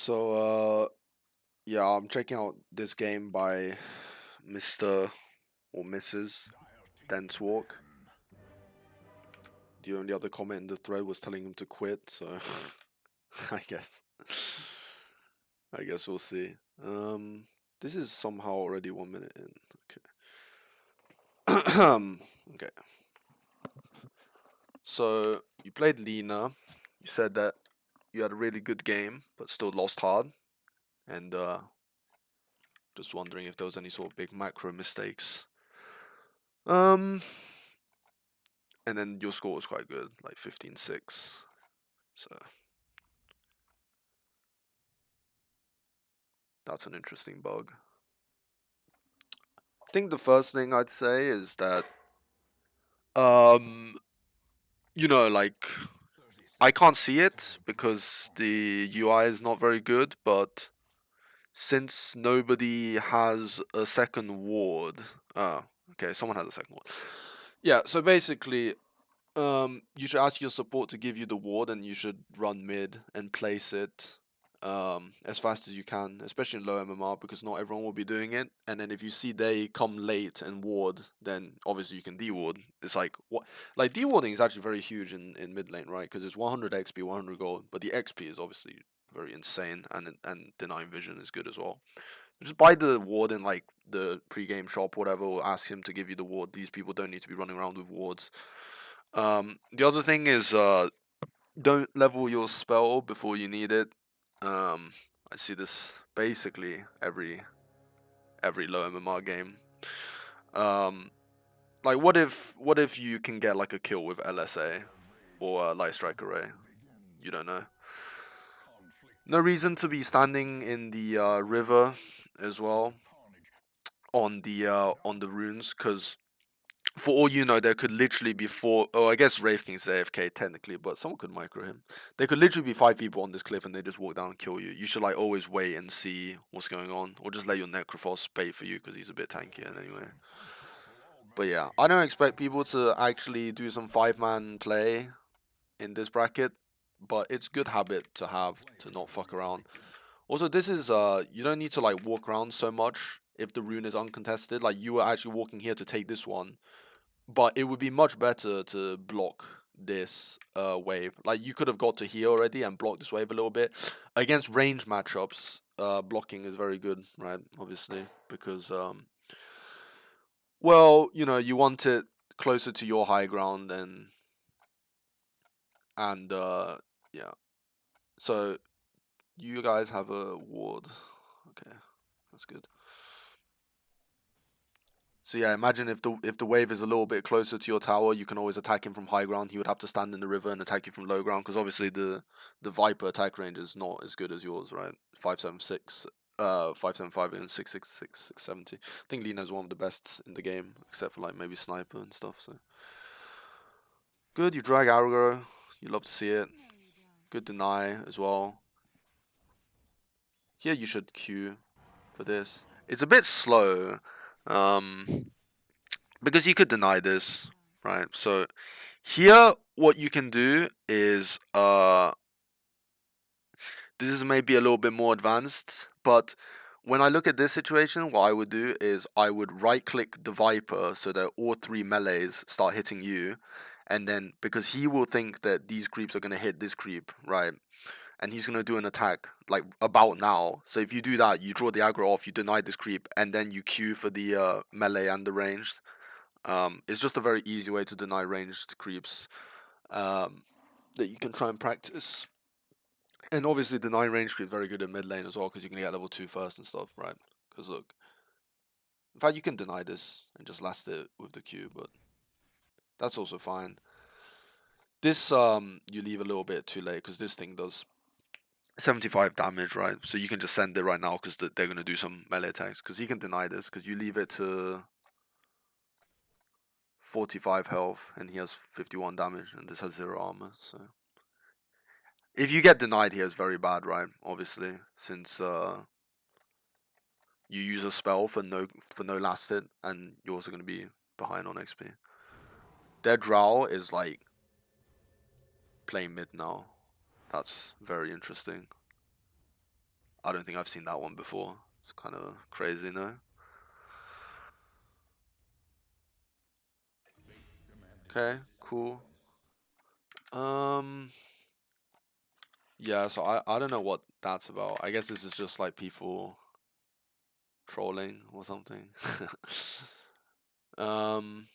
Yeah, I'm checking out this game by Mr. or Mrs. Dance Walk. The only other comment in the thread was telling him to quit, so I guess I guess we'll see. This is somehow already 1 minute in. Okay. Okay. So you played Lina. You said that you had a really good game, but still lost hard. And just wondering if there was any sort of big macro mistakes. Um, and then your score was quite good, like 15-6. So that's an interesting bug. I think the first thing I'd say is that, um, like I can't see it because the UI is not very good, but since nobody has a second ward, okay, someone has a second ward. Yeah, so basically, you should ask your support to give you the ward, and you should run mid and place it as fast as you can, especially in low MMR, because not everyone will be doing it. And then if you see they come late and ward, then obviously you can deward. It's like what, like dewarding is actually very huge in mid lane, right? Because it's 100 XP, 100 gold, but the XP is obviously very insane, and denying vision is good as well. Just buy the ward in like the pre-game shop, whatever, or ask him to give you the ward. These people don't need to be running around with wards. The other thing is don't level your spell before you need it. I see this basically every low MMR game. Like what if you can get like a kill with LSA or Light Strike Array? You don't know. No reason to be standing in the river as well on the runes, because for all you know, there could literally be four. Oh, I guess Wraith King's AFK technically, but someone could micro him. There could literally be 5 people on this cliff, and they just walk down and kill you. You should like always wait and see what's going on, or just let your Necrophos bait for you because he's a bit tankier anyway. But yeah, I don't expect people to actually do some 5-man play in this bracket, but it's good habit to have to not fuck around. Also, this is you don't need to like walk around so much if the rune is uncontested. Like you were actually walking here to take this one, but it would be much better to block this wave. Like you could have got to here already and blocked this wave a little bit. Against range matchups, blocking is very good, right? Obviously, because well, you want it closer to your high ground, and yeah. So you guys have a ward. Okay, that's good. So yeah, imagine if the wave is a little bit closer to your tower, you can always attack him from high ground. He would have to stand in the river and attack you from low ground, because obviously the Viper attack range is not as good as yours, right? 576, 575 and 666, 670. I think Lina is one of the best in the game, except for like maybe Sniper and stuff. So good, you drag Argo. You love to see it. Good deny as well. Here you should queue for this. It's a bit slow. Because you could deny this, right? So here, what you can do is, this is maybe a little bit more advanced, but when I look at this situation, what I would do is I would right-click the Viper so that all 3 melees start hitting you, and then, because he will think that these creeps are going to hit this creep, right? And he's going to do an attack, like, about now. So if you do that, you draw the aggro off, you deny this creep, and then you queue for the melee and the ranged. It's just a very easy way to deny ranged creeps that you can try and practice. And obviously, deny ranged creep very good in mid lane as well, because you can get level 2 first and stuff, right? Because look, in fact, you can deny this and just last it with the Q, but that's also fine. This you leave a little bit too late, because this thing does 75 damage, right? So you can just send it right now, because they're gonna do some melee attacks. Because he can deny this, because you leave it to 45 health, and he has 51 damage, and this has 0 armor, so if you get denied here, it's very bad, right? Obviously, since you use a spell for no last hit, and you're also gonna be behind on XP. Their drow is like playing mid now. That's very interesting. I don't think I've seen that one before. It's kind of crazy, no? Okay, cool. Um, yeah, so I don't know what that's about. I guess this is just like people trolling or something. um,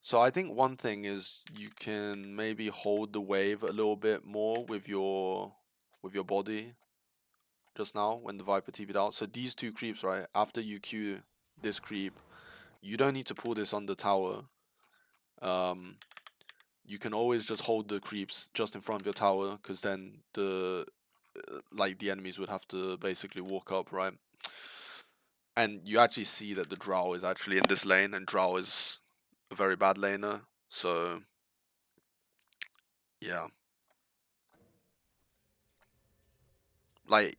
so I think one thing is you can maybe hold the wave a little bit more with your body just now when the Viper TP'd out. So these two creeps, right? After you Q this creep, you don't need to pull this on the tower. Um, you can always just hold the creeps just in front of your tower, because then the enemies would have to basically walk up, right? And you actually see that the Drow is actually in this lane, and Drow is a very bad laner. So yeah, like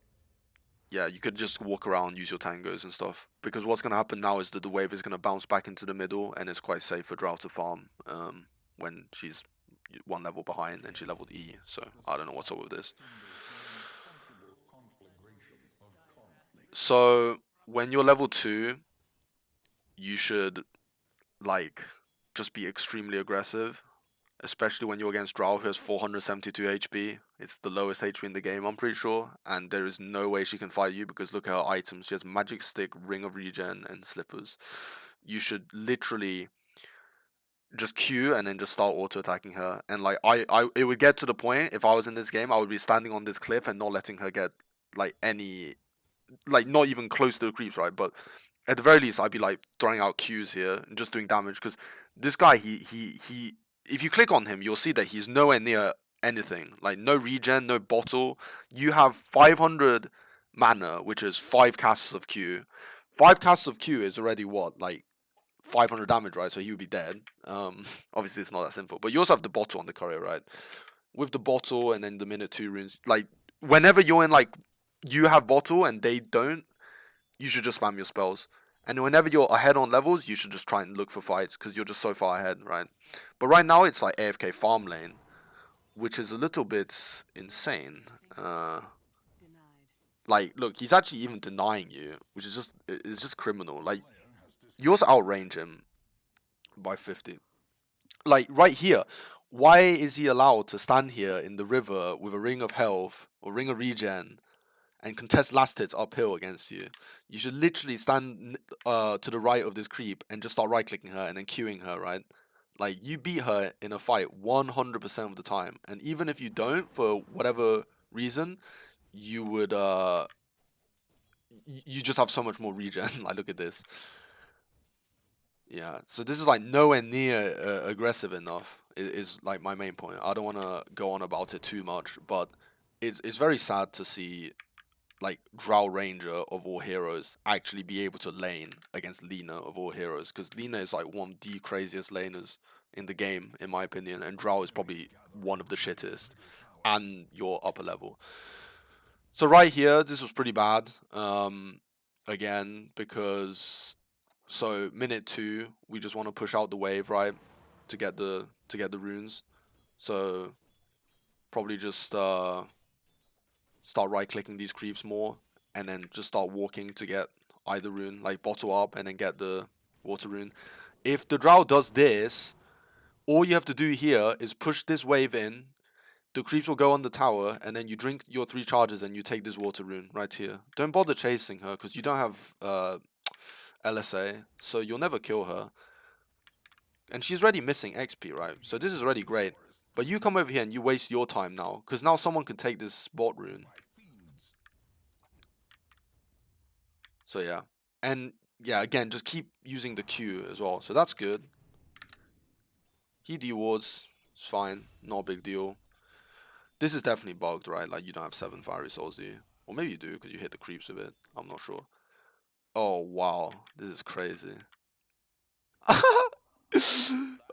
yeah, you could just walk around, use your tangos and stuff. Because what's gonna happen now is that the wave is gonna bounce back into the middle, and it's quite safe for Drow to farm when she's one level behind and she leveled E. So I don't know what's up with this. So when you're level 2, you should like just be extremely aggressive, especially when you're against Drow who has 472 HP. It's the lowest HP in the game, I'm pretty sure, and there is no way she can fight you because look at her items. She has Magic Stick, Ring of Regen, and Slippers. You should literally just Q and then just start auto attacking her. And like it would get to the point if I was in this game, I would be standing on this cliff and not letting her get like any like not even close to the creeps, right? But at the very least, I'd be like throwing out Qs here and just doing damage because this guy, he, if you click on him, you'll see that he's nowhere near anything. Like no regen, no bottle. You have 500 mana, which is 5 casts of Q. 5 casts of Q is already what, like 500 damage, right? So he would be dead. Obviously it's not that simple. But you also have the bottle on the courier, right? With the bottle and then the minute 2 runes, like whenever you're in like you have bottle and they don't, you should just spam your spells. And whenever you're ahead on levels, you should just try and look for fights because you're just so far ahead, right? But right now it's like AFK farm lane, which is a little bit insane. Like, look, he's actually even denying you, which is just it's just criminal. Like, you also outrange him by 50. Like right here, why is he allowed to stand here in the river with a ring of health or ring of regen and contest last hits uphill against you? You should literally stand to the right of this creep and just start right clicking her and then queuing her, right? Like you beat her in a fight 100% of the time, and even if you don't for whatever reason, you would you just have so much more regen. Like look at this. Yeah, so this is like nowhere near aggressive enough. Is like my main point. I don't want to go on about it too much, but it's very sad to see like Drow Ranger of all heroes actually be able to lane against Lina of all heroes, because Lina is like one of the craziest laners in the game in my opinion, and Drow is probably one of the shittest, and your upper level. So right here, this was pretty bad. Again, because so minute 2, we just want to push out the wave, right, to get the runes. So probably just start right clicking these creeps more, and then just start walking to get either rune, like bottle up and then get the water rune. If the Drow does this, all you have to do here is push this wave in. The creeps will go on the tower, and then you drink your 3 charges and you take this water rune right here. Don't bother chasing her because you don't have LSA, so you'll never kill her. And she's already missing XP, right? So this is already great. But you come over here and you waste your time now, because now someone can take this bot rune. So yeah. And yeah, again, just keep using the Q as well. So that's good. He dewards. It's fine. Not a big deal. This is definitely bugged, right? Like, you don't have 7 fiery souls, do you? Or maybe you do, because you hit the creeps with it. I'm not sure. Oh, wow. This is crazy.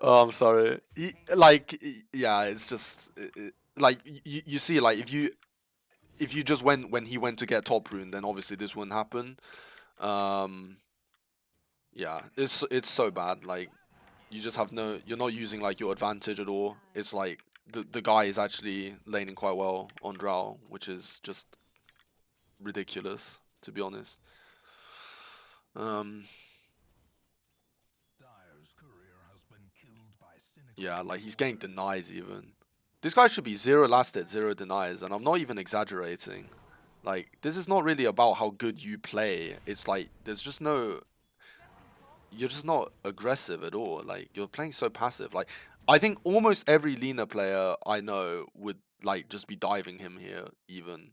Oh, I'm sorry. Yeah, it's just... like, you see, like, if you just went when he went to get top rune, then obviously this wouldn't happen. Um, yeah, it's so bad. Like, you just have no... You're not using, like, your advantage at all. It's like... the guy is actually laning quite well on Drow, which is just ridiculous, to be honest. Yeah, like he's getting denies even. This guy should be 0 lasted, 0 denies, and I'm not even exaggerating. Like, this is not really about how good you play. It's like, there's just no... You're just not aggressive at all. Like, you're playing so passive. Like, I think almost every Lina player I know would, like, just be diving him here, even.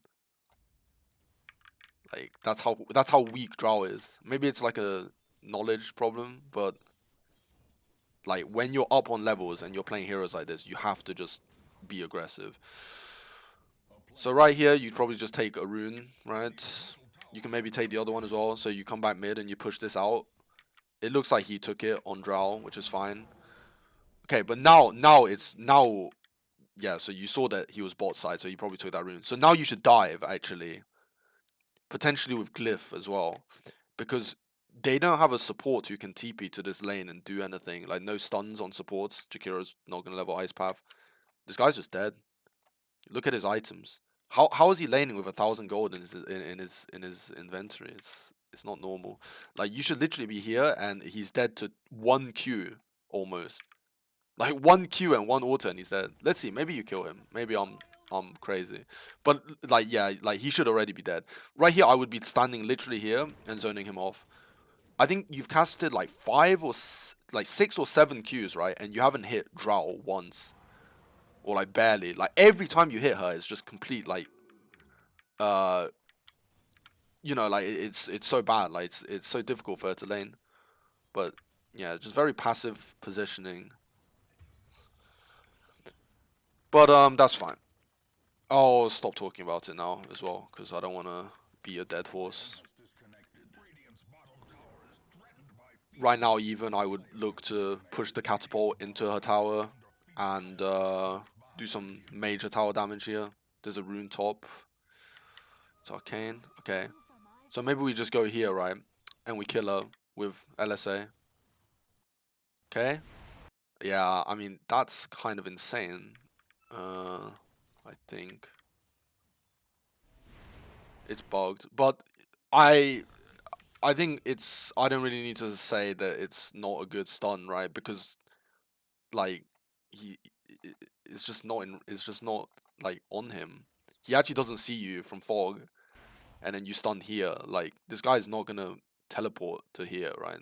Like, that's how weak Drow is. Maybe it's like a knowledge problem, but... Like, when you're up on levels and you're playing heroes like this, you have to just be aggressive. So right here, you'd probably just take a rune, right? You can maybe take the other one as well. So you come back mid and you push this out. It looks like he took it on Drow, which is fine. Okay, but now yeah, so you saw that he was bot side, so he probably took that rune. So now you should dive, actually. Potentially with Glyph as well. Because they don't have a support who can TP to this lane and do anything. Like, no stuns on supports. Jakiro's not going to level Ice Path. This guy's just dead. Look at his items. How is he laning with 1,000 gold in his inventory? It's not normal. Like, you should literally be here and he's dead to 1 Q almost. Like 1 Q and 1 auto and he's dead. Let's see, maybe you kill him. Maybe I'm crazy. But like, yeah, like he should already be dead. Right here I would be standing literally here and zoning him off. I think you've casted like 6 or 7 Qs, right? And you haven't hit Drow once. Or like barely. Like every time you hit her, it's just complete like you know, like it's so bad. Like it's so difficult for her to lane. But yeah, just very passive positioning. But that's fine. I'll stop talking about it now as well, because I don't want to be a dead horse. Right now, even, I would look to push the catapult into her tower and do some major tower damage here. There's a rune top. It's arcane. Okay. So maybe we just go here, right? And we kill her with LSA. Okay. Yeah, I mean, that's kind of insane. I think. It's bugged. But I think I don't really need to say that it's not a good stun, right? Because like it's just not like on him. He actually doesn't see you from fog, and then you stun here. Like, this guy's not gonna teleport to here, right?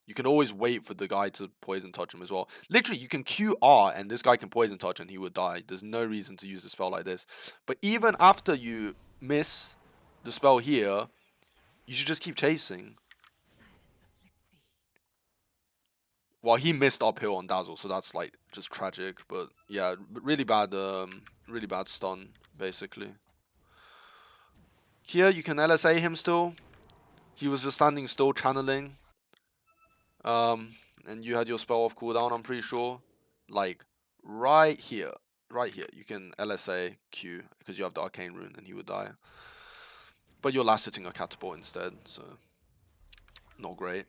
You can always wait for the guy to poison touch him as well. Literally, you can QR and this guy can poison touch and he would die. There's no reason to use the spell like this. But even after you miss the spell here, you should just keep chasing. Well, he missed uphill on Dazzle, so that's like just tragic. But yeah, really bad stun basically. Here you can LSA him still. He was just standing still, channeling. And you had your spell off cooldown, I'm pretty sure. Like right here, you can LSA Q because you have the arcane rune, and he would die. But you're last hitting a catapult instead, so not great.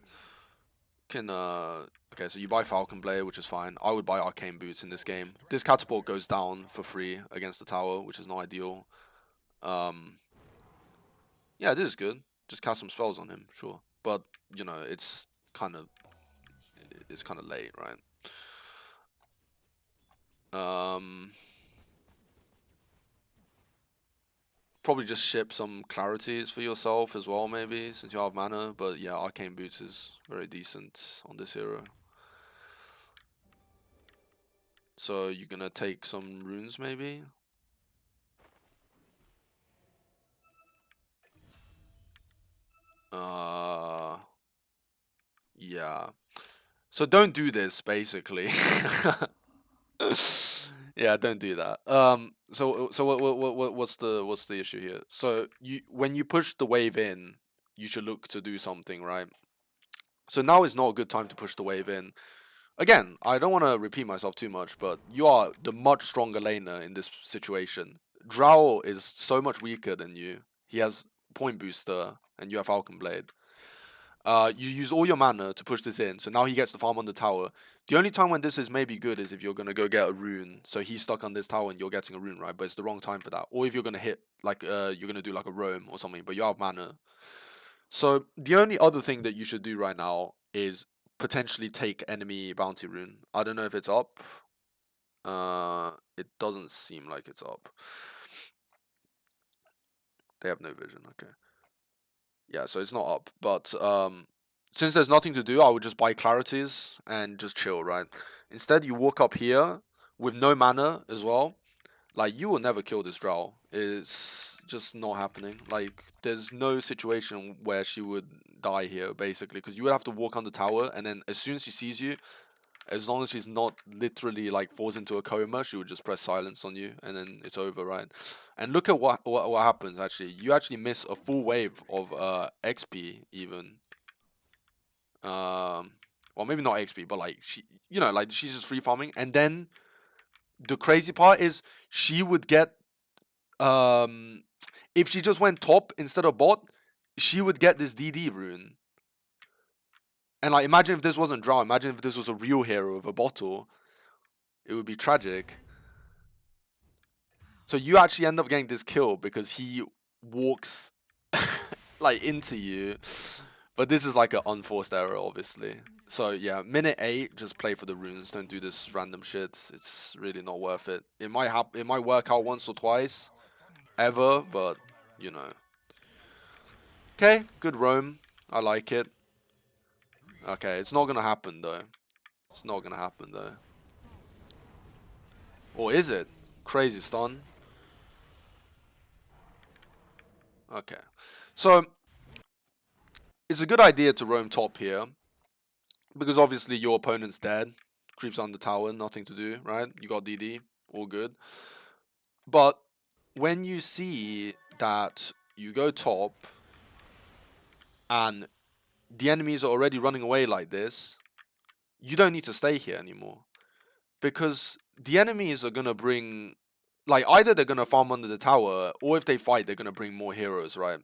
Can okay, so you buy Falcon Blade, which is fine. I would buy Arcane Boots in this game. This catapult goes down for free against the tower, which is not ideal. Yeah, this is good. Just cast some spells on him, sure. But you know, it's kind of late, right? Probably just ship some clarities for yourself as well, maybe, since you have mana. But yeah, Arcane Boots is very decent on this hero. So you're gonna take some runes, maybe? Yeah. So don't do this, basically. Yeah, don't do that. So what's the issue here? So when you push the wave in, you should look to do something, right? So now is not a good time to push the wave in. Again, I don't want to repeat myself too much, but you are the much stronger laner in this situation. Drow is so much weaker than you. He has point booster, and you have Falcon Blade. You use all your mana to push this in, so now he gets the farm on the tower. The only time when this is maybe good is if you're gonna go get a rune. So he's stuck on this tower and you're getting a rune, right? But it's the wrong time for that. Or if you're gonna hit, like, you're gonna do like a roam or something, but you have mana. So the only other thing that you should do right now is potentially take enemy bounty rune. I don't know if it's up. It doesn't seem like it's up. They have no vision. Okay. Yeah, so it's not up. But since there's nothing to do, I would just buy clarities and just chill, right? Instead, you walk up here with no mana as well. Like, you will never kill this drow. It's just not happening. Like, there's no situation where she would die here, basically, because you would have to walk on the tower, and then as soon as she sees you, as long as she's not literally like falls into a coma, she would just press silence on you, and then it's over, right? And look at what happens. Actually, you actually miss a full wave of XP even. Well, maybe not XP, but like like she's just free farming, and then the crazy part is she would get if she just went top instead of bot, she would get this DD rune. And like, imagine if this wasn't Drow. Imagine if this was a real hero with a bottle. It would be tragic. So you actually end up getting this kill because he walks like into you. But this is like an unforced error, obviously. So yeah, minute 8, just play for the runes. Don't do this random shit. It's really not worth it. It might work out once or twice, ever, but you know. Okay, good roam. I like it. Okay, it's not gonna happen though. It's not gonna happen though. Or is it? Crazy stun. Okay. So it's a good idea to roam top here. Because obviously your opponent's dead. Creeps on the tower, nothing to do, right? You got DD, all good. But when you see that you go top and the enemies are already running away like this, you don't need to stay here anymore. Because the enemies are going to bring, like, either they're going to farm under the tower, or if they fight, they're going to bring more heroes, right?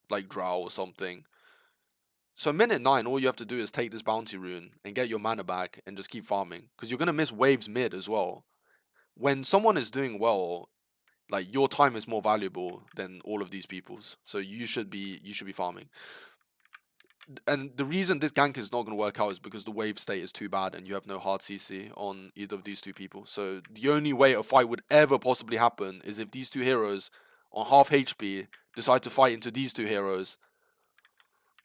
Like Drow or something. So minute 9, all you have to do is take this bounty rune and get your mana back and just keep farming. Because you're going to miss waves mid as well. When someone is doing well, like, your time is more valuable than all of these people's. So you should be farming. And the reason this gank is not going to work out is because the wave state is too bad and you have no hard CC on either of these two people. So the only way a fight would ever possibly happen is if these two heroes on half HP decide to fight into these two heroes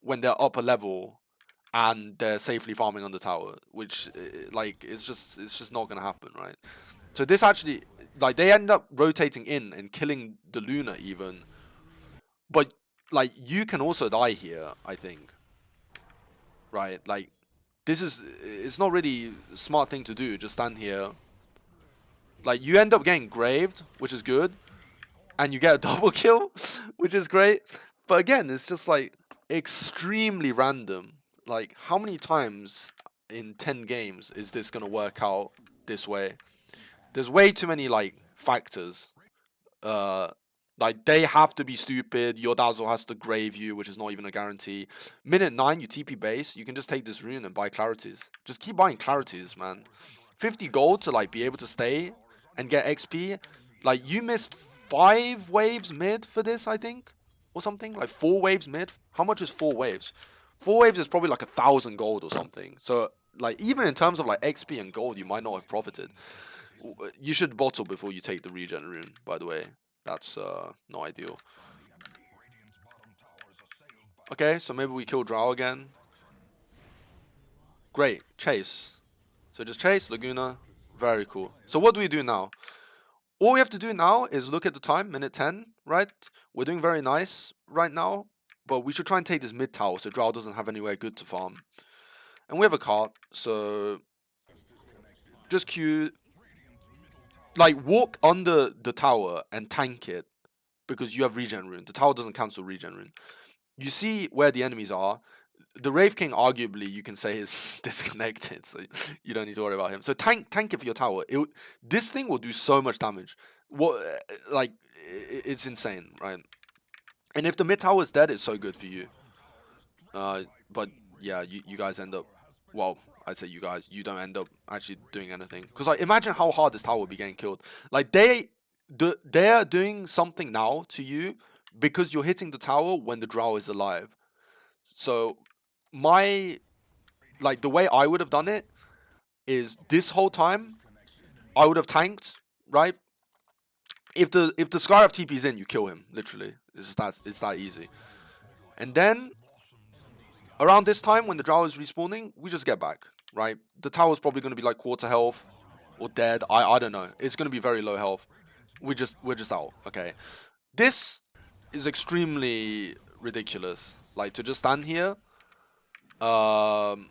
when they're upper level and they're safely farming on the tower, which like it's just not gonna happen, right? So this actually, like, they end up rotating in and killing the Luna even, but like you can also die here, I think, right? Like, it's not really a smart thing to do, just stand here. Like, you end up getting graved, which is good, and you get a double kill, which is great. But again, it's just like extremely random. Like, how many times in 10 games is this gonna work out this way? There's way too many like factors. Uh, like, they have to be stupid. Your Dazzle has to grave you, which is not even a guarantee. Minute 9, you TP base. You can just take this rune and buy clarities. Just keep buying clarities, man. 50 gold to like be able to stay and get XP. Like, you missed 5 waves mid for this, I think, or something. Like 4 waves mid. How much is 4 waves? 4 waves is probably like 1,000 gold or something. So like, even in terms of like XP and gold, you might not have profited. You should bottle before you take the regen rune, by the way. That's not ideal. Okay, so maybe we kill Drow again. Great, chase. So just chase, Laguna. Very cool. So what do we do now? All we have to do now is look at the time, minute 10, right? We're doing very nice right now, but we should try and take this mid tower so Drow doesn't have anywhere good to farm. And we have a cart, so just queue. Like, walk under the tower and tank it because you have regen rune. The tower doesn't cancel regen rune. You see where the enemies are. The Wraith King, arguably, you can say is disconnected, so you don't need to worry about him. So tank it for your tower. This thing will do so much damage. Like, it's insane, right? And if the mid tower is dead, it's so good for you. But yeah, you guys end up, well, I'd say you guys, you don't end up actually doing anything. Because like, imagine how hard this tower would be getting killed. Like they're doing something now to you because you're hitting the tower when the drow is alive. So my, like the way I would have done it is this whole time I would have tanked, right? If the Scarab TP's in, you kill him. Literally, it's that easy. And then around this time when the Drow is respawning, we just get back, right? The tower's probably going to be like quarter health or dead. I don't know. It's going to be very low health. We're just out. Okay, this is extremely ridiculous. Like to just stand here, um,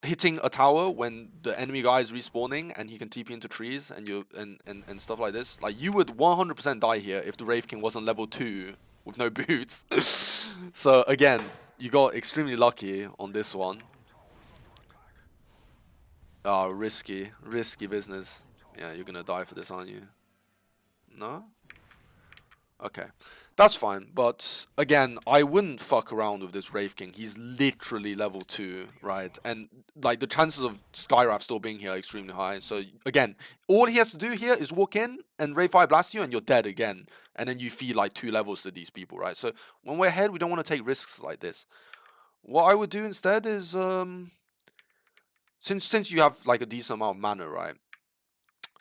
hitting a tower when the enemy guy is respawning and he can TP into trees and and stuff like this. Like you would 100% die here if the Wraith King wasn't level 2 with no boots. So again, you got extremely lucky on this one. Risky business. Yeah, you're gonna die for this, aren't you? No? Okay, that's fine. But again, I wouldn't fuck around with this Wraith King. He's literally level 2, right? And like the chances of Skywrath still being here are extremely high. So again, all he has to do here is walk in and Wraith Fire blast you and you're dead again. And then you feed like 2 levels to these people, right? So when we're ahead, we don't want to take risks like this. What I would do instead is since you have like a decent amount of mana, right?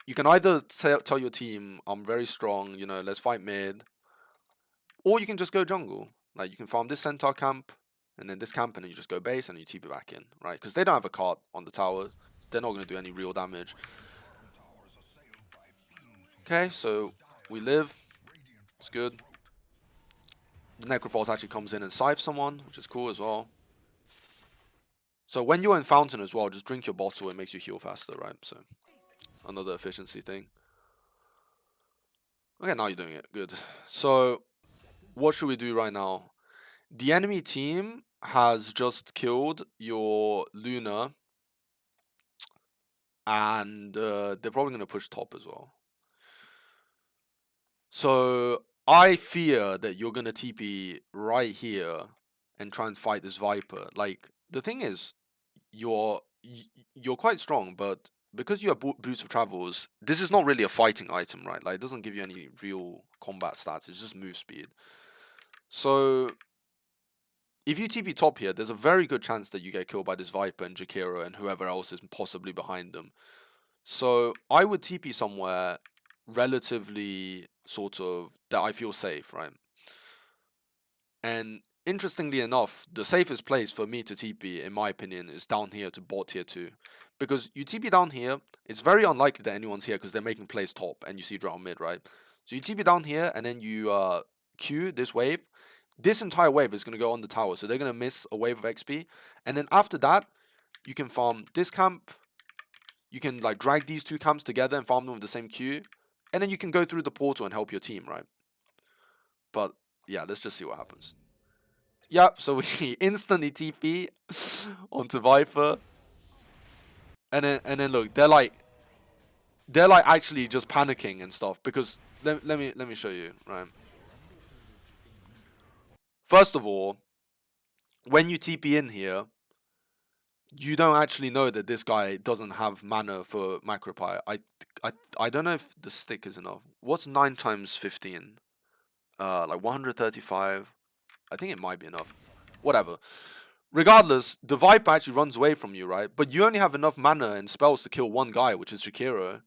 You can either tell your team, I'm very strong, you know, let's fight mid. Or you can just go jungle. Like you can farm this centaur camp, and then this camp, and then you just go base and you TP back in, right? Because they don't have a cart on the tower. They're not going to do any real damage. Okay, so we live. It's good. The Necrophos actually comes in and scythes someone, which is cool as well. So when you're in Fountain as well, just drink your bottle. It makes you heal faster, right? So another efficiency thing. Okay, now you're doing it. Good. So what should we do right now? The enemy team has just killed your Luna, and they're probably going to push top as well. So I fear that you're going to TP right here and try and fight this Viper. Like the thing is, you're quite strong, but because you have Boots of Travels, this is not really a fighting item, right? Like it doesn't give you any real combat stats. It's just move speed. So if you TP top here, there's a very good chance that you get killed by this Viper and Jakiro and whoever else is possibly behind them. So I would TP somewhere relatively sort of that I feel safe, right? And interestingly enough, the safest place for me to TP, in my opinion, is down here to bot tier 2. Because you TP down here, it's very unlikely that anyone's here because they're making plays top and you see drown mid, right? So you TP down here and then you Q this wave. This entire wave is going to go on the tower, so they're going to miss a wave of XP. And then after that, you can farm this camp. You can like drag these 2 camps together and farm them with the same Q. And then you can go through the portal and help your team, right? But yeah, let's just see what happens. Yep, so we instantly TP onto Viper. And then look, they're like actually just panicking and stuff because let me show you, right? First of all, when you TP in here, you don't actually know that this guy doesn't have mana for Macropie. I don't know if the stick is enough. What's 9 times 15? Like 135. I think it might be enough. Whatever. Regardless, the Viper actually runs away from you, right? But you only have enough mana and spells to kill one guy, which is Shakiro.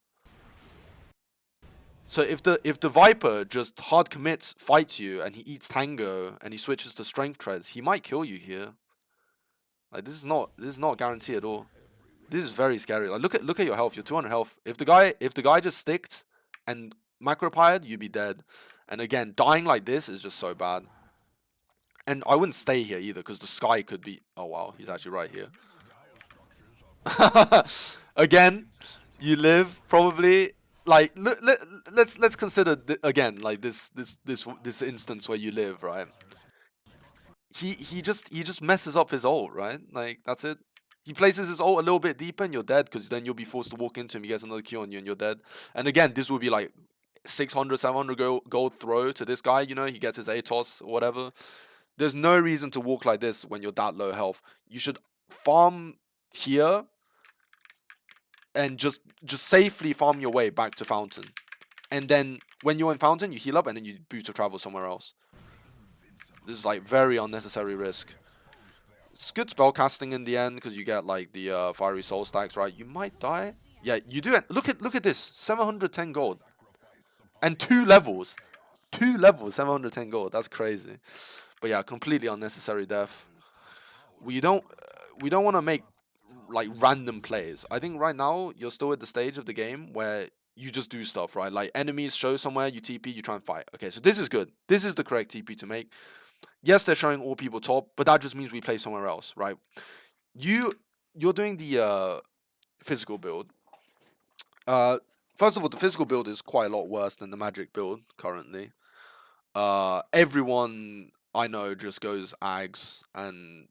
So if the Viper just hard commits, fights you, and he eats Tango and he switches to Strength Treads, he might kill you here. Like this is not guaranteed at all. This is very scary. Like look at your health. You're 200 health. If the guy just sticked and macropied, you'd be dead. And again, dying like this is just so bad. And I wouldn't stay here either because the sky could be. Oh wow, he's actually right here. Again, you live probably like let's consider again like this instance where you live, right? He just messes up his ult, right? Like that's it. He places his ult a little bit deeper and you're dead because then you'll be forced to walk into him. He gets another Q on you and you're dead. And again, this will be like 600, 700 gold throw to this guy. You know, he gets his ATOS or whatever. There's no reason to walk like this when you're that low health. You should farm here and just safely farm your way back to Fountain. And then when you're in Fountain, you heal up and then you boost to travel somewhere else. This is like very unnecessary risk. It's good spell casting in the end because you get like the fiery soul stacks, right? You might die. Yeah, you do it. Look at this, 710 gold, and 2 levels, 710 gold. That's crazy. But yeah, completely unnecessary death. We don't want to make like random plays. I think right now you're still at the stage of the game where you just do stuff, right? Like enemies show somewhere, you TP, you try and fight. Okay, so this is good. This is the correct TP to make. Yes, they're showing all people top, but that just means we play somewhere else, right? You're doing the physical build. First of all, the physical build is quite a lot worse than the magic build currently. Everyone I know just goes Ags and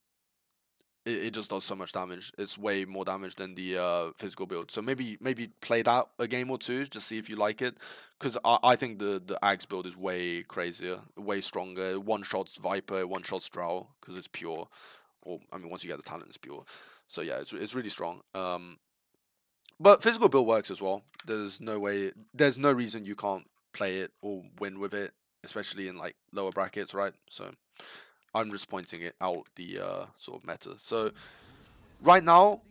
it just does so much damage. It's way more damage than the physical build. So maybe play that a game or two, just see if you like it. Because I think the Ags build is way crazier, way stronger. One shots Viper, one shots Drow because it's pure. Or I mean, once you get the talent, it's pure. So yeah, it's really strong. But physical build works as well. There's no reason you can't play it or win with it, especially in like lower brackets, right? So I'm just pointing it out the sort of meta. So right now,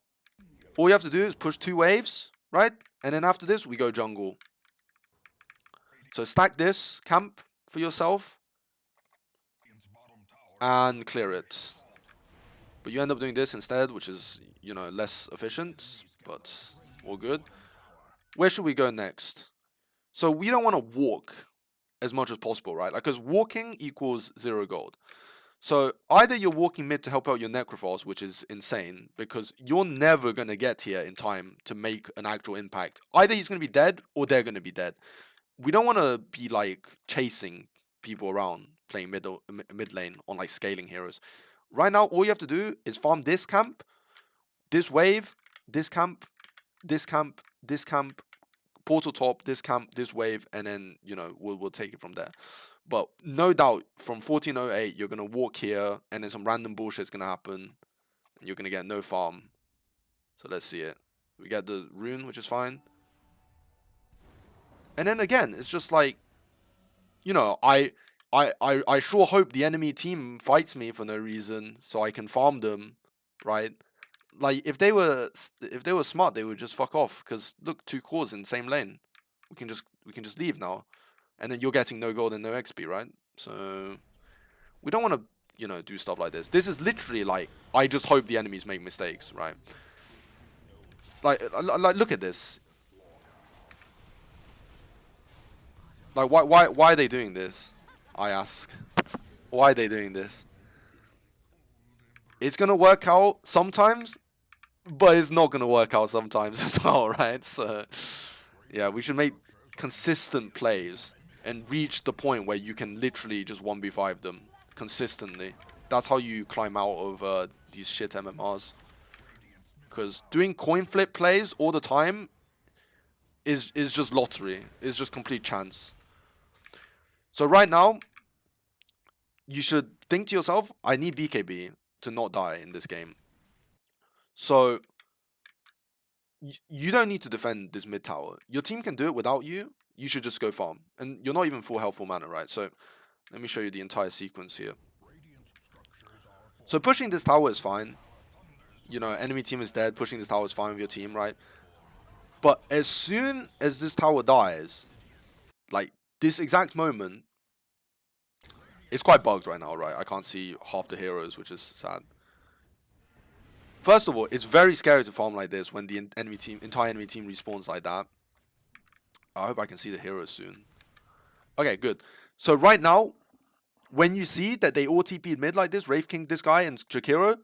all you have to do is push 2 waves, right? And then after this, we go jungle. So stack this camp for yourself and clear it. But you end up doing this instead, which is, you know, less efficient, but all good. Where should we go next? So we don't want to walk as much as possible, right? Like, because walking equals 0 gold. So either you're walking mid to help out your Necrophos, which is insane, because you're never going to get here in time to make an actual impact. Either he's going to be dead or they're going to be dead. We don't want to be like chasing people around playing mid lane on like scaling heroes. Right now, all you have to do is farm this camp, this wave, this camp, this camp, this camp, portal top, this camp, this wave, and then, you know, we'll take it from there. But no doubt, from 1408, you're going to walk here, and then some random bullshit's going to happen, and you're going to get no farm. So let's see it. We get the rune, which is fine. And then again, it's just like, you know, I sure hope the enemy team fights me for no reason, so I can farm them, right? Like, if they were smart, they would just fuck off. Because look, 2 cores in the same lane. We can just leave now. And then you're getting no gold and no XP, right? So we don't want to, you know, do stuff like this. This is literally like, I just hope the enemies make mistakes, right? Like look at this. Like, why are they doing this? I ask. Why are they doing this? It's gonna work out sometimes, but it's not gonna work out sometimes as well, right? So yeah, we should make consistent plays and reach the point where you can literally just 1v5 them consistently. That's how you climb out of these shit MMRs. Because doing coin flip plays all the time is just lottery. It's just complete chance. So right now, you should think to yourself, I need BKB to not die in this game. So you don't need to defend this mid tower. Your team can do it without you. You should just go farm. And you're not even full health, full mana, right? So let me show you the entire sequence here. So pushing this tower is fine. You know, enemy team is dead. Pushing this tower is fine with your team, right? But as soon as this tower dies, like this exact moment, it's quite bugged right now, right? I can't see half the heroes, which is sad. First of all, it's very scary to farm like this when the entire enemy team respawns like that. I hope I can see the heroes soon. Okay, good. So right now, when you see that they all TP'd mid like this, Wraith King, this guy, and Jakiro,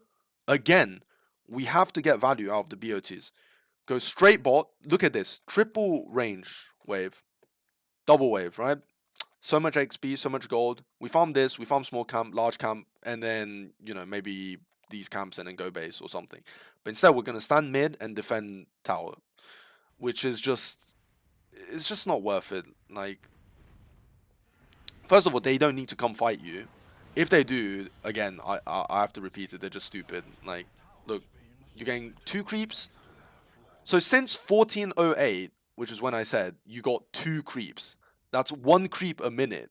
again, we have to get value out of the BOTs. Go straight bot. Look at this. Triple range wave. Double wave, right? So much XP, so much gold. We farm this, we farm small camp, large camp, and then, you know, maybe these camps and then go base or something. But instead, we're going to stand mid and defend tower. Which is just... It's just not worth it. Like... First of all, they don't need to come fight you. If they do, again, I have to repeat it, they're just stupid. Like, look, You're getting 2 creeps. So since 1408, which is when I said, you got 2 creeps. That's 1 creep a minute.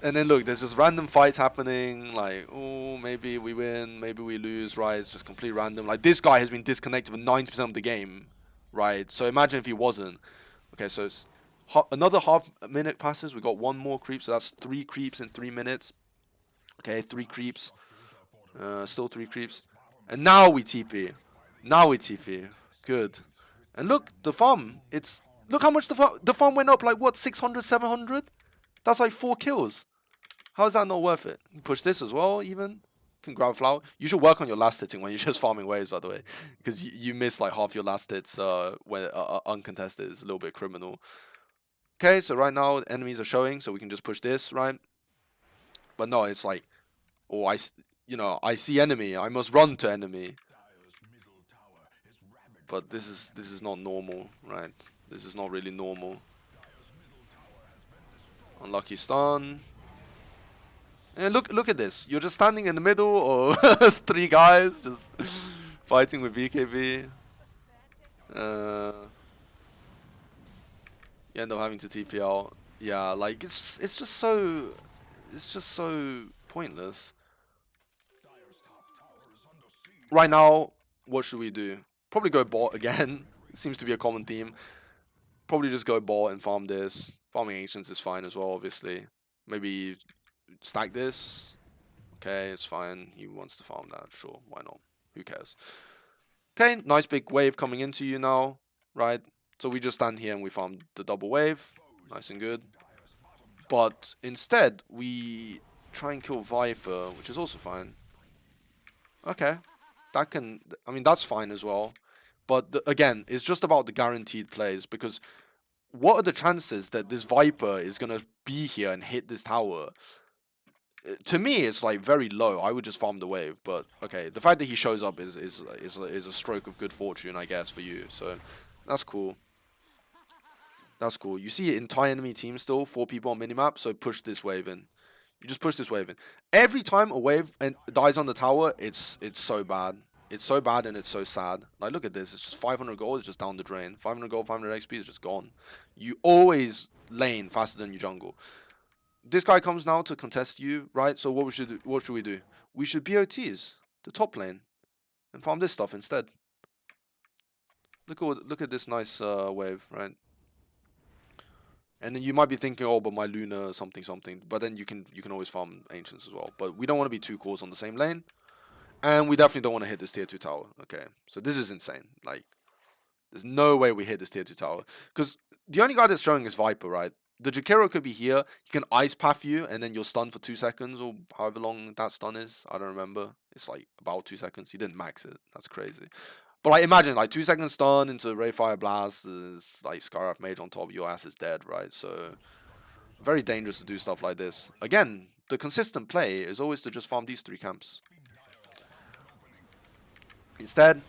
And then look, there's just random fights happening, like, oh, maybe we win, maybe we lose, right? It's just complete random. Like, this guy has been disconnected for 90% of the game, right? So imagine if he wasn't. Okay, so it's another half a minute passes, we got 1 more creep, so that's 3 creeps in 3 minutes. Okay, 3 creeps. Still 3 creeps. And now we TP. Now we TP. Good. And look, the farm, it's... Look how much the farm went up, like, what, 600, 700? That's like 4 kills. How is that not worth it? Push this as well, even. Can grab flower. You should work on your last hitting when you're just farming waves, by the way. Because you miss like half your last hits when uncontested. It's a little bit criminal. Okay, so right now enemies are showing, so we can just push this, right? But no, it's like, oh, I see enemy. I must run to enemy. But this is not normal, right? This is not really normal. Unlucky stun. And look at this. You're just standing in the middle of 3 guys just fighting with BKB. You end up having to TP out. Yeah, like it's just so pointless. Right now, what should we do? Probably go bot again. It seems to be a common theme. Probably just go bot and farm this. Farming ancients is fine as well, obviously. Maybe stack this. Okay, it's fine. He wants to farm that. Sure, why not? Who cares? Okay, nice big wave coming into you now, right? So we just stand here and we farm the double wave. Nice and good. But instead, we try and kill Viper, which is also fine. Okay. I mean, that's fine as well. But again, it's just about the guaranteed plays, because what are the chances that this Viper is going to be here and hit this tower? To me, it's like very low. I would just farm the wave, but okay. The fact that he shows up is a stroke of good fortune, I guess, for you. So that's cool. That's cool. You see entire enemy team still, 4 people on minimap, so push this wave in. You just push this wave in. Every time a wave dies on the tower, it's so bad. It's so bad and it's so sad. Like, look at this. It's just 500 gold. It's just down the drain. 500 gold, 500 XP is just gone. You always lane faster than you jungle. This guy comes now to contest you, right? So what should we do? We should BOTs the top lane and farm this stuff instead. Look at this nice wave, right? And then you might be thinking, oh, but my Luna something something. But then you can always farm ancients as well. But we don't want to be 2 cores on the same lane. And we definitely don't want to hit this tier 2 tower. Okay, so this is insane. Like, there's no way we hit this tier 2 tower. Because the only guy that's showing is Viper, right? The Jakiro could be here. He can ice path you, and then you're stunned for 2 seconds, or however long that stun is. I don't remember. It's like about 2 seconds. He didn't max it. That's crazy. But like, imagine like 2 seconds stun into Rayfire Blast is like Skyrath Mage on top. Your ass is dead, right? So very dangerous to do stuff like this. Again, the consistent play is always to just farm these 3 camps. Instead,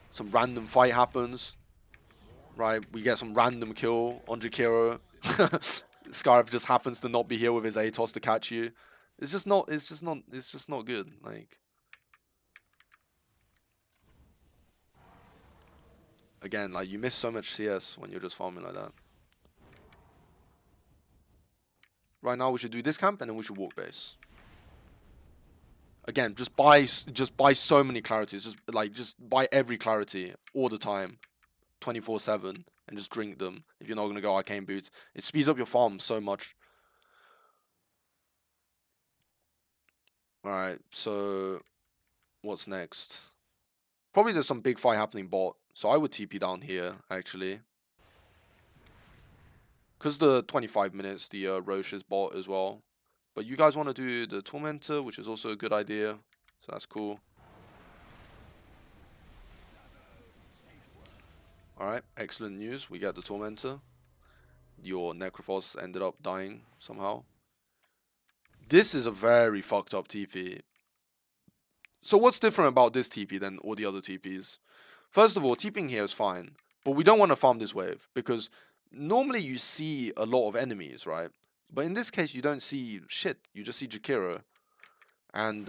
some random fight happens, right? We get some random kill on Jakiro. Scarf just happens to not be here with his Atos to catch you. It's just not good. Like, again, like, you miss so much CS when you're just farming like that. Right now we should do this camp and then we should walk base. Again, just buy so many clarities. Just buy every clarity all the time, 24/7, and just drink them. If you're not gonna go arcane boots, it speeds up your farm so much. All right, so what's next? Probably there's some big fight happening bot, so I would TP down here actually. Because the 25 minutes, the Roche is bot as well. But you guys want to do the Tormentor, which is also a good idea. So that's cool. Alright, excellent news. We get the Tormentor. Your Necrophos ended up dying somehow. This is a very fucked up TP. So what's different about this TP than all the other TPs? First of all, TPing here is fine. But we don't want to farm this wave. Because normally you see a lot of enemies, right? But in this case, you don't see shit. You just see Jakiro. And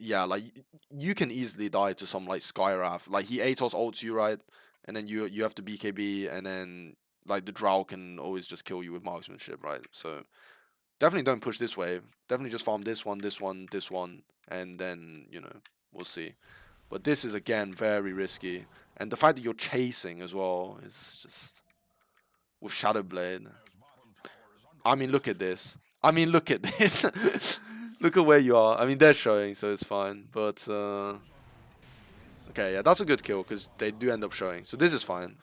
yeah, like you can easily die to some like Skywrath. Like he Atos ults you, right? And then you have to BKB, and then like the Drow can always just kill you with marksmanship, right? So definitely don't push this wave. Definitely just farm this one, this one, this one, and then we'll see. But this is again very risky, and the fact that you're chasing as well is just with Shadow Blade. I mean, look at this. I mean, look at this. Look at where you are. I mean, they're showing, so it's fine. But okay, yeah, that's a good kill because they do end up showing. So this is fine.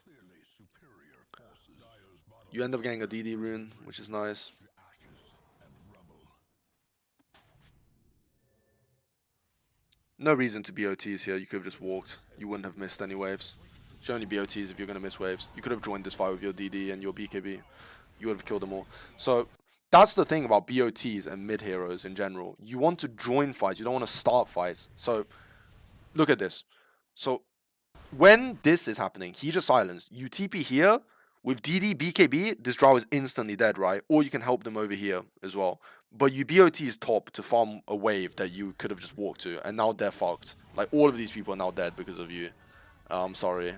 You end up getting a DD rune, which is nice. No reason to BOTs here. You could have just walked. You wouldn't have missed any waves. Should only BOTs if you're going to miss waves. You could have joined this fight with your DD and your BKB. You would have killed them all. So that's the thing about BOTs and mid heroes in general. You want to join fights. You don't want to start fights. So look at this. So when this is happening, he just silenced. You TP here with DD BKB. This Drow is instantly dead, right? Or you can help them over here as well. But you BOT's top to farm a wave that you could have just walked to, and now they're fucked. Like all of these people are now dead because of you. I'm sorry.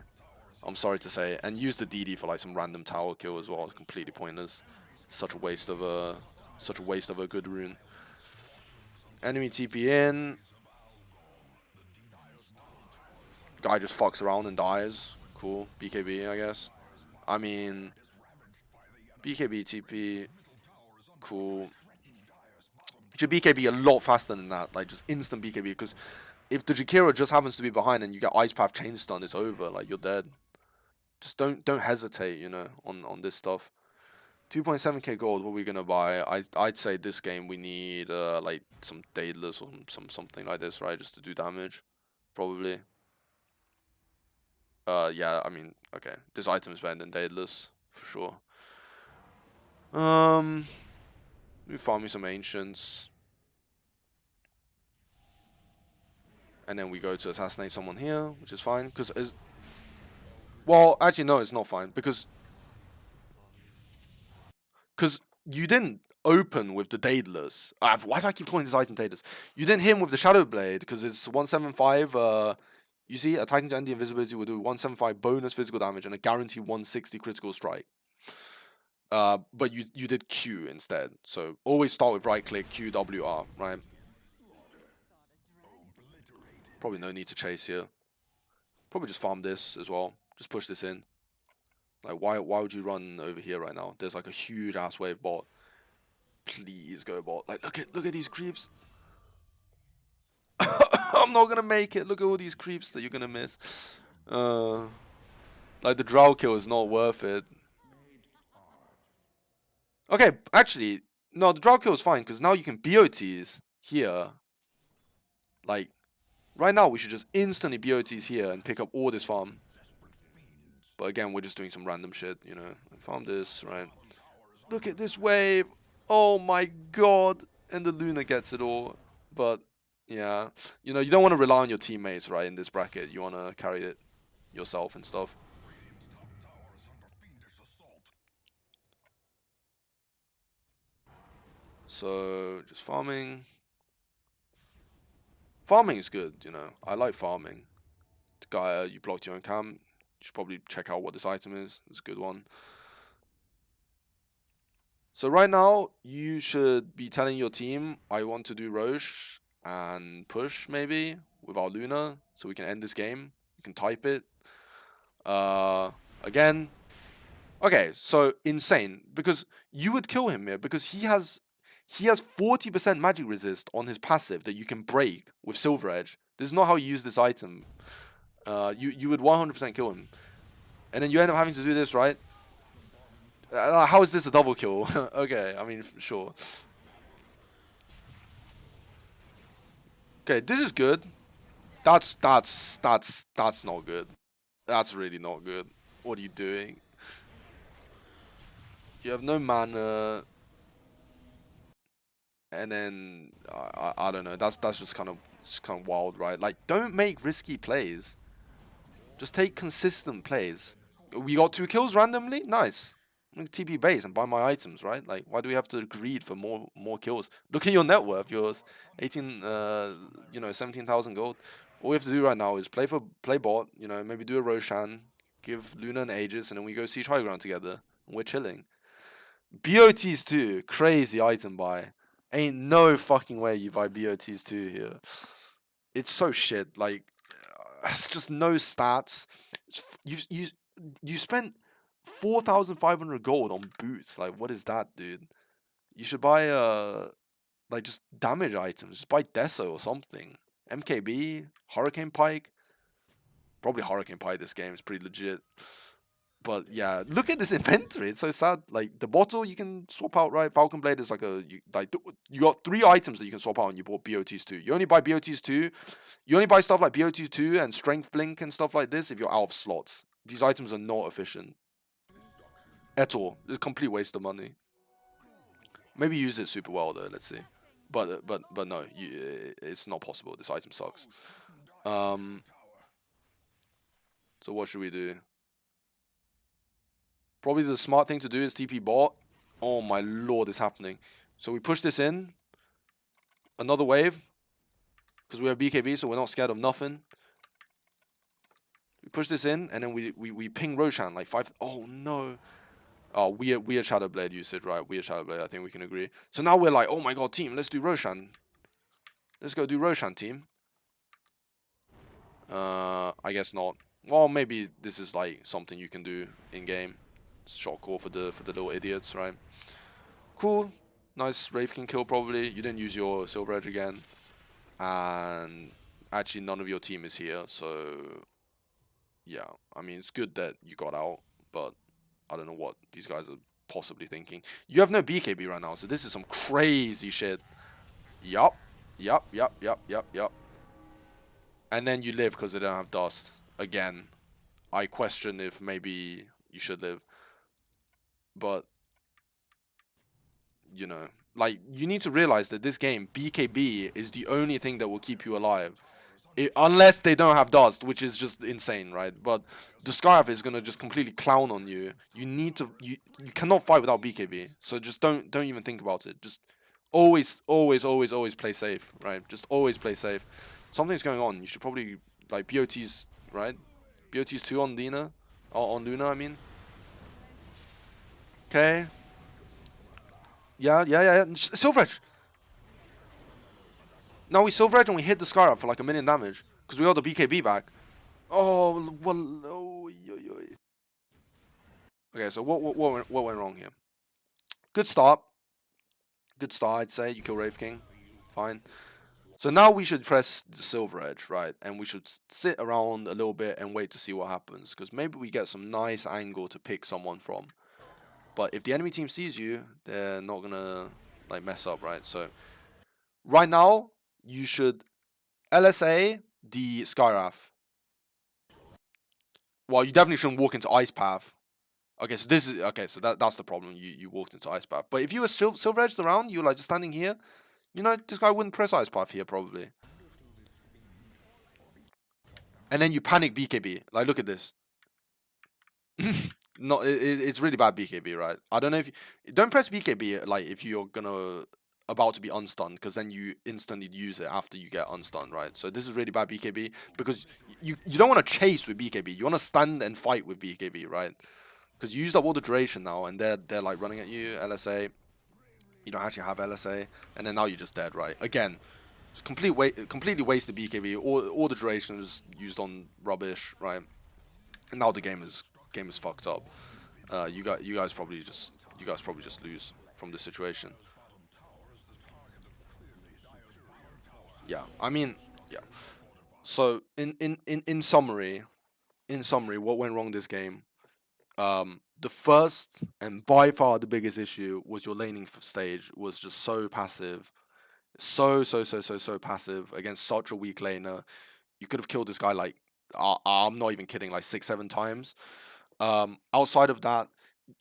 I'm sorry to say. And use the DD for like some random tower kill as well. It's completely pointless. Such a waste of a good rune. Enemy TP in. Guy just fucks around and dies. Cool. BKB, I guess. I mean, BKB TP. Cool. Should BKB a lot faster than that. Like just instant BKB. Because if the Jakiro just happens to be behind and you get Ice Path Chain Stun, it's over. Like you're dead. Just don't hesitate, on this stuff. 2.7k gold. What are we gonna buy? I'd say this game we need like some Daedalus or something like this, right? Just to do damage, probably. Yeah. I mean, okay. This item is better than Daedalus for sure. We farm me some ancients, and then we go to assassinate someone here, which is fine. Well, actually no, it's not fine because you didn't open with the Daedalus. Why do I keep calling this item Daedalus? You didn't hit him with the Shadow Blade because it's 175. You see, attacking to end the invisibility will do 175 bonus physical damage and a guaranteed 160 critical strike. But you did Q instead. So always start with right click, Q, W, R, right? Probably no need to chase here. Probably just farm this as well. Just push this in. Like why would you run over here right now? There's like a huge ass wave bot. Please go bot. Like look at these creeps. I'm not gonna make it. Look at all these creeps that you're gonna miss. Like the Drow kill is not worth it. Okay, actually, no, the Drow kill is fine because now you can BOTs here. Like right now, we should just instantly BOTs here and pick up all this farm. But again, we're just doing some random shit, Farm this, right? Look at this wave. Oh my god. And the Luna gets it all. But, yeah. You don't want to rely on your teammates, right, in this bracket. You want to carry it yourself and stuff. So, just farming. Farming is good, I like farming. The guy, you blocked your own camp. You should probably check out what this item is. It's a good one. So right now, you should be telling your team, I want to do Roche and push maybe with our Luna so we can end this game. You can type it. Again. Okay, so insane. Because you would kill him here because he has 40% magic resist on his passive that you can break with Silver Edge. This is not how you use this item. You would 100% kill him. And then you end up having to do this, right? How is this a double kill? Okay, I mean, sure. Okay, this is good. That's not good. That's really not good. What are you doing? You have no mana. And then I don't know. That's just kind of wild, right? Like, don't make risky plays. Just take consistent plays. We got 2 kills randomly. Nice. TP base and buy my items, right? Like, why do we have to greed for more kills? Look at your net worth. You're 18, 17,000 gold. All we have to do right now is play bot. Maybe do a Roshan, give Luna an Aegis, and then we go siege high ground together. And we're chilling. BOTs too, crazy item buy. Ain't no fucking way you buy BOTs too here. It's so shit. Like, it's just no stats. You spent 4,500 gold on boots. Like, what is that, dude? You should buy like just damage items. Just buy Deso or something. MKB, Hurricane Pike. Probably Hurricane Pike this game is pretty legit. But yeah, look at this inventory. It's so sad. Like the bottle you can swap out, right? Falcon Blade is like you got 3 items that you can swap out, and you bought BOTs too. You only buy BOTs too. You only buy stuff like BOTs two and Strength Blink and stuff like this if you're out of slots. These items are not efficient at all. It's a complete waste of money. Maybe use it super well though. Let's see. But no, it's not possible. This item sucks. So what should we do? Probably the smart thing to do is TP bot. Oh my lord, it's happening. So we push this in. Another wave. Because we have BKB, so we're not scared of nothing. We push this in, and then we ping Roshan like 5. Oh no. Oh, weird Shadow Blade usage, right? Weird Shadow Blade, I think we can agree. So now we're like, oh my god, team, let's do Roshan. Let's go do Roshan, team. I guess not. Well, maybe this is like something you can do in game. Shot call for the little idiots, right? Cool. Nice Wraith King kill probably. You didn't use your Silver Edge again. And actually none of your team is here, so yeah. I mean, it's good that you got out, but I don't know what these guys are possibly thinking. You have no BKB right now, so this is some crazy shit. Yup. Yup, yup, yup, yup, yup. And then you live because they don't have dust. Again, I question if maybe you should live. But, like, you need to realize that this game, BKB, is the only thing that will keep you alive. Unless they don't have dust, which is just insane, right? But the Scarf is gonna just completely clown on you. You need to, you cannot fight without BKB. So just don't even think about it. Just always, always, always, always play safe, right? Just always play safe. Something's going on. You should probably like BOTs, right? BOTs 2 on Lina, on Luna, I mean. Okay. Yeah. Silver Edge. Now we Silver Edge and we hit the Scarab for like a million damage because we got the BKB back. Oh, well, oh, okay, so what went wrong here? Good start. Good start, I'd say. You kill Wraith King. Fine. So now we should press the Silver Edge, right? And we should sit around a little bit and wait to see what happens. Because maybe we get some nice angle to pick someone from. But if the enemy team sees you, they're not going to like mess up, right? So right now, you should LSA the Skywrath. Well, you definitely shouldn't walk into Ice Path. Okay, so this is okay. So that's the problem. You walked into Ice Path. But if you were Silver Edged around, you were like just standing here. This guy wouldn't press Ice Path here probably. And then you panic BKB. Like, look at this. No, it's really bad BKB, right? I don't know if you don't press BKB like if you're gonna about to be unstunned, because then you instantly use it after you get unstunned, right? So this is really bad BKB because you don't want to chase with BKB. You want to stand and fight with BKB, right? Because you used up all the duration now, and they're like running at you. LSA, you don't actually have LSA, and then now you're just dead, right? Again, just completely wasted BKB. All the duration is used on rubbish, right? And now the game is fucked up. You guys probably just lose from this situation. Yeah, I mean, yeah. So in summary, what went wrong this game? The first and by far the biggest issue was your laning stage was just so passive, so passive against such a weak laner. You could have killed this guy like I'm not even kidding, like 6-7 times. Outside of that,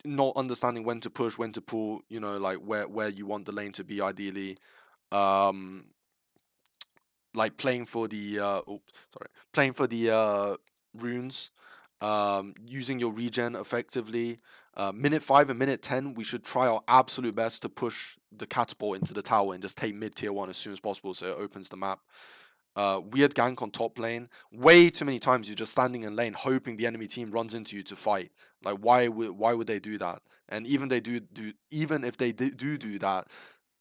not understanding when to push, when to pull, like where you want the lane to be ideally. Um, like playing for the runes. using your regen effectively. Minute 5 and minute 10, we should try our absolute best to push the catapult into the tower and just take mid tier 1 as soon as possible so it opens the map. Weird gank on top lane. Way too many times you're just standing in lane hoping the enemy team runs into you to fight. Like why would they do that? And even if they do that,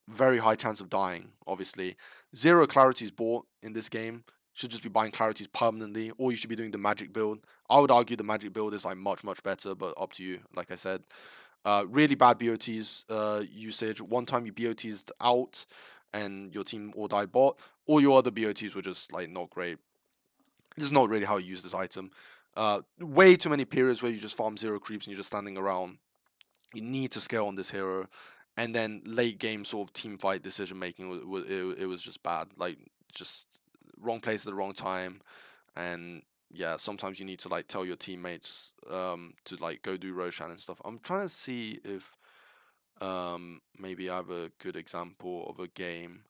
very high chance of dying, obviously. 0 clarities bought in this game. Should just be buying clarities permanently, or you should be doing the magic build. I would argue the magic build is like much better, but up to you, like I said. Really bad BOTs usage. One time you BOTs out and your team all died bot. All your other BOTs were just like not great. This is not really how you use this item. Way too many periods where you just farm 0 creeps and you're just standing around. You need to scale on this hero. And then late game sort of team fight decision making it was just bad. Like just wrong place at the wrong time. And yeah, sometimes you need to like tell your teammates to like go do Roshan and stuff. I'm trying to see if maybe I have a good example of a game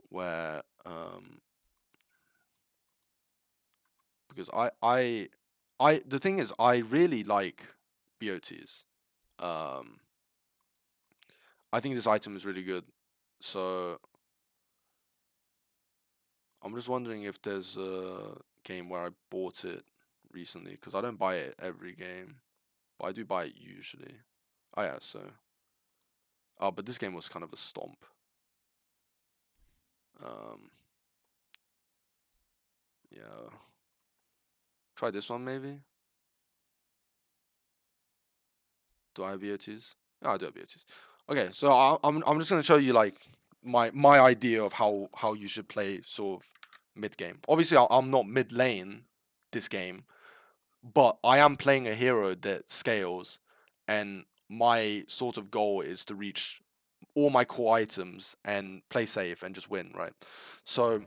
where because I the thing is I really like BOTs. I think this item is really good. So I'm just wondering if there's a game where I bought it recently, because I don't buy it every game, but I do buy it usually. Oh yeah, so but this game was kind of a stomp. Yeah, try this one maybe. Do I have BOTs? No, I do have BOTs. Okay, so I'm just gonna show you like my idea of how you should play sort of mid game. Obviously, I'm not mid lane this game, but I am playing a hero that scales, and my sort of goal is to reach all my core items and play safe and just win, right? So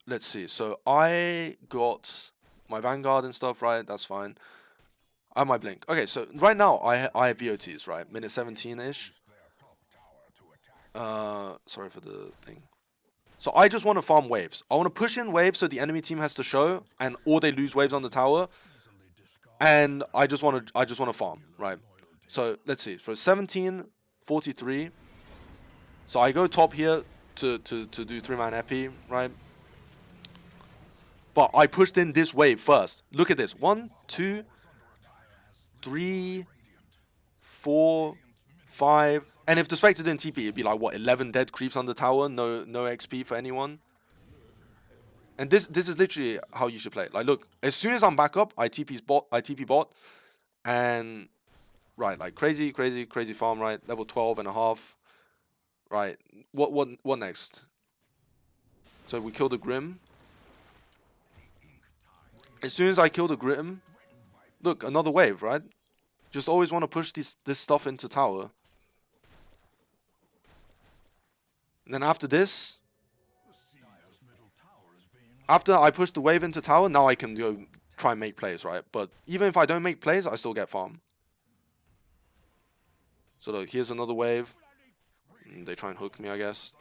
let's see. So I got my Vanguard and stuff, right? That's fine. I have my Blink. Okay, so right now I have VOTs, right? Minute 17-ish. Sorry for the thing. So I just want to farm waves. I want to push in waves so the enemy team has to show, and or they lose waves on the tower. And I just want to farm, right? So let's see. For 17:43. So I go top here to do 3-man epi, right? But I pushed in this wave first. Look at this. 1, 2, 3, 4, 5. And if the Spectre didn't TP, it'd be like what, 11 dead creeps on the tower, no XP for anyone. And this is literally how you should play. Like look, as soon as I'm back up, I TP bot, and right, like crazy farm, right? Level 12 and a half. Right. What next? So we kill the Grim. As soon as I kill the Grim, look, another wave, right? Just always want to push this stuff into tower. And then after this, after I push the wave into tower, now I can go try and make plays, right? But even if I don't make plays, I still get farm. So look, here's another wave. They try and hook me, I guess.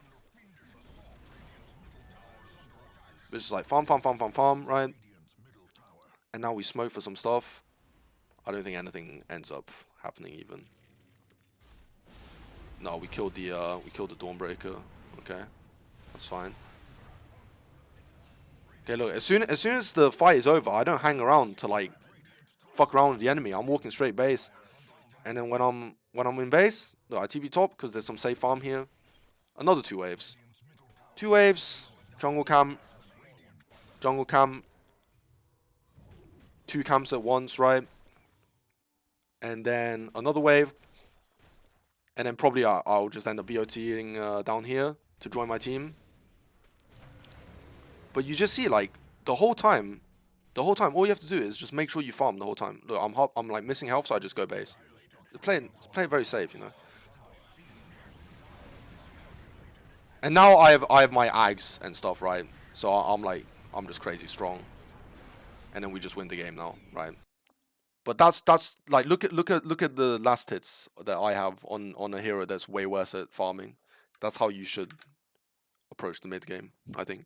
It's just like farm, right? And now we smoke for some stuff. I don't think anything ends up happening even. No, we killed the Dawnbreaker. Okay, that's fine. Okay, look, as soon as the fight is over, I don't hang around to like fuck around with the enemy. I'm walking straight base, and then when I'm in base, look, I TP top because there's some safe farm here. Another 2 waves. 2 waves. Jungle camp. 2 camps at once, right? And then another wave. And then probably I'll just end up BOTing down here to join my team. But you just see, like, the whole time, all you have to do is just make sure you farm the whole time. Look, I'm like missing health, so I just go base. It's playing very safe, you know. And now I have my Ags and stuff, right? So I'm just crazy strong. And then we just win the game now, right? But that's like look at the last hits that I have on a hero that's way worse at farming. That's how you should approach the mid game, I think.